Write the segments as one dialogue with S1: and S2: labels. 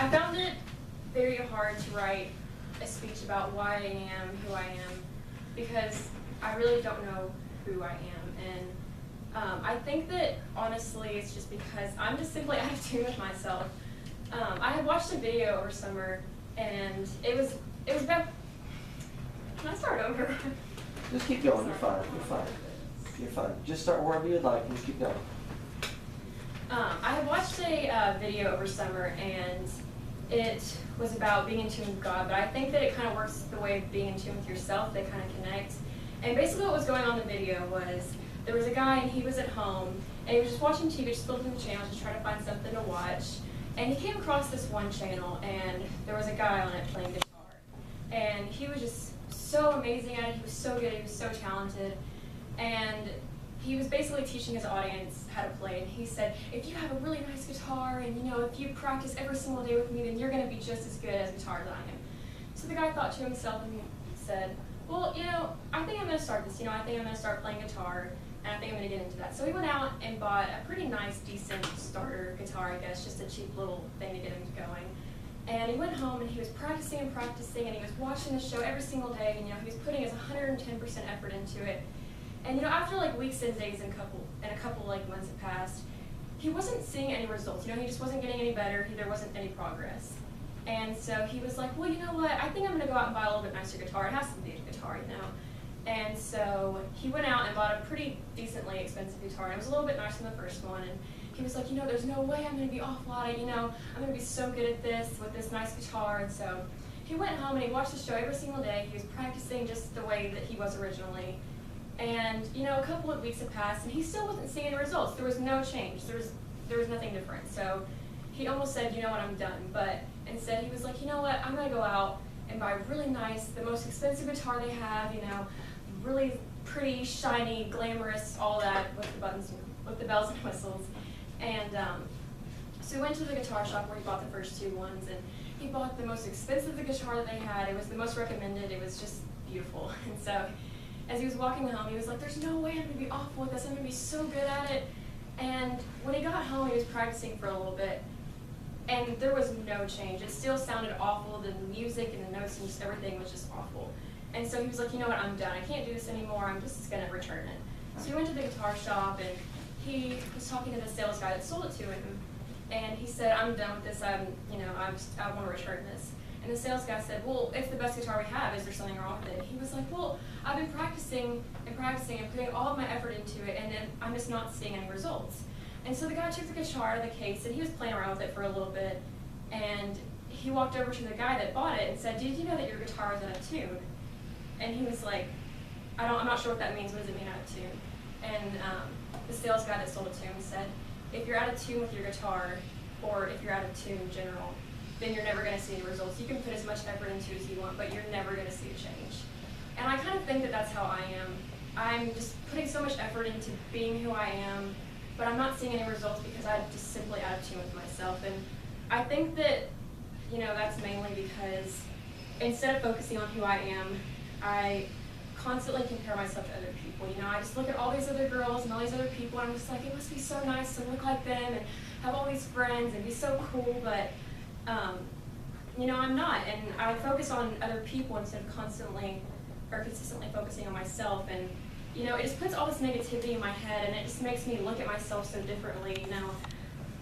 S1: I found it very hard to write a speech about why I am who I am because I really don't know who I am. And I think that honestly it's just because I'm just simply out of tune with myself. I had watched a video over summer and it was about, can I start over?
S2: Just keep going, you're fine, you're fine. You're fine. Just start wherever you'd like and just keep going.
S1: I had watched a video over summer and it was about being in tune with God, but I think that it kind of works the way of being in tune with yourself. They kind of connect. And basically what was going on in the video was there was a guy and he was at home and he was just watching TV, just flipping the channel, just trying to find something to watch. And he came across this one channel and there was a guy on it playing guitar. And he was just so amazing at it, he was so good, he was so talented. And he was basically teaching his audience how to play, and he said, if you have a really nice guitar and if you practice every single day with me, then you're going to be just as good as guitar as I am. So the guy thought to himself and said, well, I think I'm going to start this. I think I'm going to start playing guitar, and I think I'm going to get into that. So he went out and bought a pretty nice, decent starter guitar, I guess, just a cheap little thing to get him going. And he went home and he was practicing and practicing, and he was watching the show every single day, and he was putting his 110% effort into it. And after like weeks and days and a couple like months had passed, he wasn't seeing any results. He just wasn't getting any better. There wasn't any progress. And so he was like, well, you know what? I think I'm going to go out and buy a little bit nicer guitar. It has to be a guitar, And so he went out and bought a pretty decently expensive guitar. And it was a little bit nicer than the first one. And he was like, there's no way I'm going to be awful at it. I'm going to be so good at this with this nice guitar. And so he went home and he watched the show every single day. He was practicing just the way that he was originally. And a couple of weeks had passed, and he still wasn't seeing any results. There was no change. There was nothing different. So he almost said, you know what, I'm done. But instead, he was like, you know what, I'm going to go out and buy really nice, the most expensive guitar they have. Really pretty, shiny, glamorous, all that with the buttons, with the bells and whistles. And so he went to the guitar shop where he bought the first two ones, and he bought the most expensive guitar that they had. It was the most recommended. It was just beautiful. And so as he was walking home, he was like, there's no way I'm going to be awful with this. I'm going to be so good at it. And when he got home, he was practicing for a little bit, and there was no change. It still sounded awful. The music and the notes and just everything was just awful. And so he was like, you know what, I'm done. I can't do this anymore. I'm just going to return it. So he went to the guitar shop, and he was talking to the sales guy that sold it to him. And he said, I'm done with this. I want to return this. And the sales guy said, well, it's the best guitar we have. Is there something wrong with it? He was like, well, I've been practicing and practicing and putting all of my effort into it, and then I'm just not seeing any results. And so the guy took the guitar out of the case, and he was playing around with it for a little bit. And he walked over to the guy that bought it and said, did you know that your guitar is out of tune? And he was like, I'm not sure what that means. What does it mean out of tune? And the sales guy that sold it to him said, if you're out of tune with your guitar, or if you're out of tune in general, then you're never going to see any results. You can put as much effort into it as you want, but you're never going to see a change. And I kind of think that that's how I am. I'm just putting so much effort into being who I am, but I'm not seeing any results because I'm just simply out of tune with myself. And I think that, that's mainly because instead of focusing on who I am, I constantly compare myself to other people. I just look at all these other girls and all these other people, and I'm just like, it must be so nice to look like them and have all these friends and be so cool, but I'm not, and I focus on other people instead of consistently focusing on myself, and it just puts all this negativity in my head, and it just makes me look at myself so differently.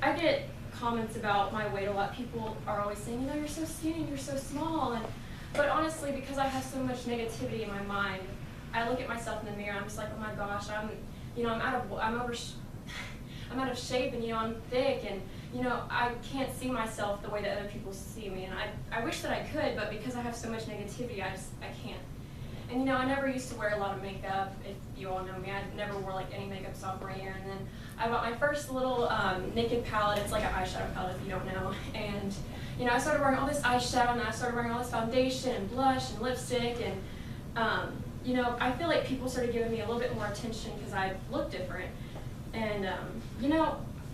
S1: I get comments about my weight a lot. People are always saying, you're so skinny, you're so small, but honestly, because I have so much negativity in my mind, I look at myself in the mirror, and I'm just like, oh my gosh, I'm out of shape, and I'm thick, and I can't see myself the way that other people see me, and I wish that I could, but because I have so much negativity, I can't. And I never used to wear a lot of makeup. If you all know me, I never wore like any makeup sophomore year, and then I bought my first little naked palette. It's like an eyeshadow palette if you don't know, and I started wearing all this eyeshadow, and I started wearing all this foundation and blush and lipstick, and I feel like people started giving me a little bit more attention because I look different. And,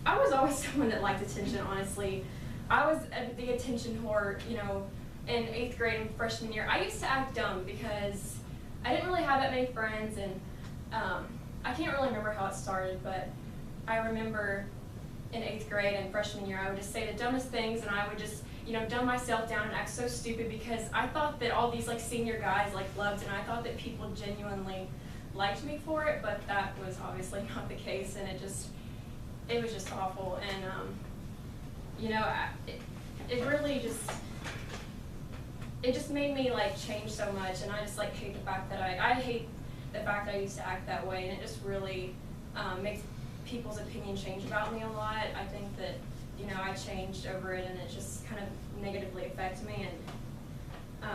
S1: I was always someone that liked attention, honestly. I was the attention whore, in 8th grade and freshman year. I used to act dumb because I didn't really have that many friends, and I can't really remember how it started, but I remember in 8th grade and freshman year, I would just say the dumbest things, and I would just, you know, dumb myself down and act so stupid because I thought that all these like senior guys like loved it, and I thought that people genuinely liked me for it, but that was obviously not the case, and it was just awful. And you know, it really just made me like change so much, and I just like hate the fact that I hate the fact that I used to act that way, and it just really makes people's opinion change about me a lot. I think that, you know, I changed over it, and it just kind of negatively affects me. And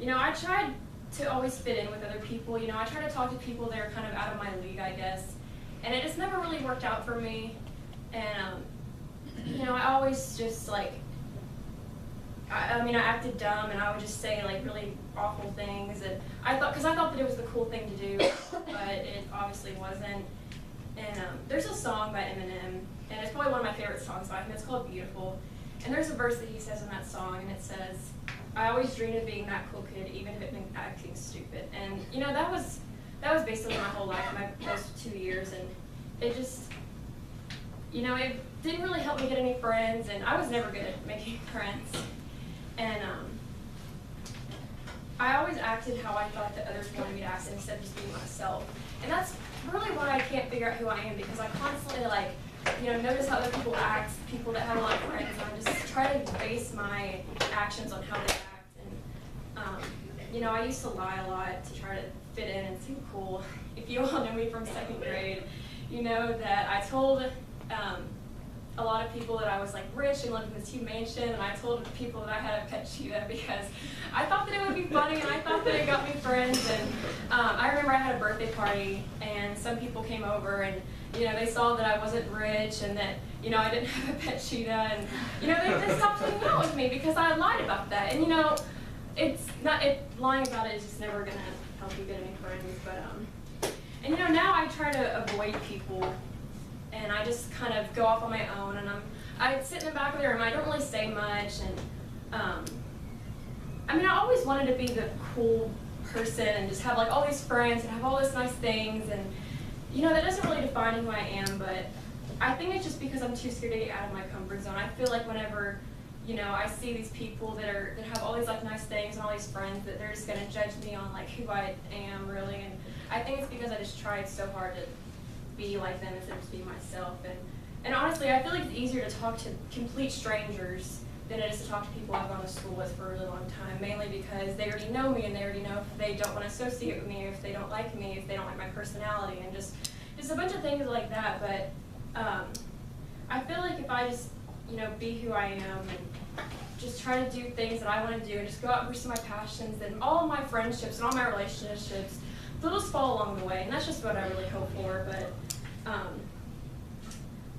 S1: you know, I tried to always fit in with other people. You know, I try to talk to people that are kind of out of my league, I guess, and it just never really worked out for me. And you know, I always just like, I mean, I acted dumb, and I would just say like really awful things, and because I thought that it was the cool thing to do, but it obviously wasn't. And there's a song by Eminem, and it's probably one of my favorite songs by him. It's called Beautiful, and there's a verse that he says in that song, and it says, "I always dreamed of being that cool kid, even if it meant acting stupid." And you know, that was basically my whole life, those 2 years, and it just, you know, it didn't really help me get any friends, and I was never good at making friends. And I always acted how I thought that others wanted me to act instead of just being myself. And that's really why I can't figure out who I am, because I constantly like, you know, notice how other people act, people that have a lot of friends, and I just try to base my actions on how they act. And you know, I used to lie a lot to try to fit in and seem cool. If you all know me from 2nd grade, you know that I told a lot of people that I was like rich and lived in this huge mansion, and I told people that I had a pet cheetah because I thought that it would be funny, and I thought that it got me friends. And I remember I had a birthday party, and some people came over, and you know, they saw that I wasn't rich and that, you know, I didn't have a pet cheetah, and you know, they stopped hanging out with me because I lied about that. And you know, lying about it is just never gonna help you get any friends. But and you know, now I try to avoid people, and I just kind of go off on my own, and I sit in the back of the room. I don't really say much, and I mean, I always wanted to be the cool person and just have like all these friends and have all these nice things, and you know, that doesn't really define who I am. But I think it's just because I'm too scared to get out of my comfort zone. I feel like whenever, you know, I see these people that have all these like nice things and all these friends, that they're just gonna judge me on like who I am really. And I think it's because I just tried so hard to be like them instead of just being myself. And honestly, I feel like it's easier to talk to complete strangers than it is to talk to people I've gone to school with for a really long time, mainly because they already know me, and they already know if they don't want to associate with me, or if they don't like me, if they don't like my personality, and just a bunch of things like that. But I feel like if I just, you know, be who I am and just try to do things that I want to do and just go out and pursue my passions, then all of my friendships and all my relationships, they'll just fall along the way. And that's just what I really hope for. But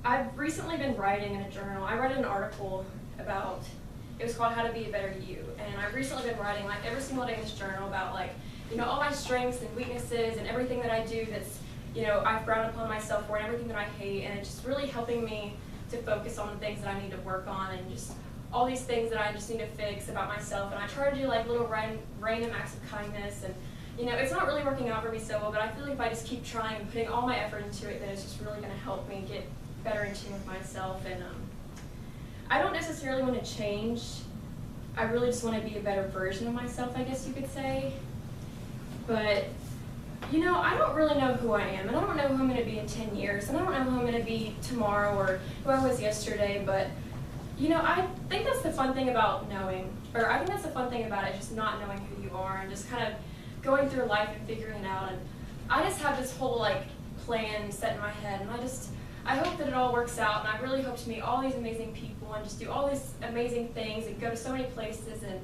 S1: I've recently been writing in a journal. I read an article about, it was called How to Be a Better You. And I've recently been writing like every single day in this journal about like, you know, all my strengths and weaknesses and everything that I do that's, you know, I've frowned upon myself for, and everything that I hate. And it's just really helping me to focus on the things that I need to work on, and just all these things that I just need to fix about myself. And I try to do like little random acts of kindness, and you know, it's not really working out for me so well, but I feel like if I just keep trying and putting all my effort into it, then it's just really going to help me get better in tune with myself. And I don't necessarily want to change. I really just want to be a better version of myself, I guess you could say. But you know, I don't really know who I am, and I don't know who I'm going to be in 10 years, and I don't know who I'm going to be tomorrow or who I was yesterday. But you know, I think that's the fun thing about knowing, or I think that's the fun thing about it, just not knowing who you are and just kind of going through life and figuring it out. And I just have this whole like plan set in my head, and I hope that it all works out, and I really hope to meet all these amazing people and just do all these amazing things and go to so many places, and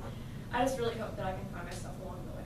S1: I just really hope that I can find myself along the way.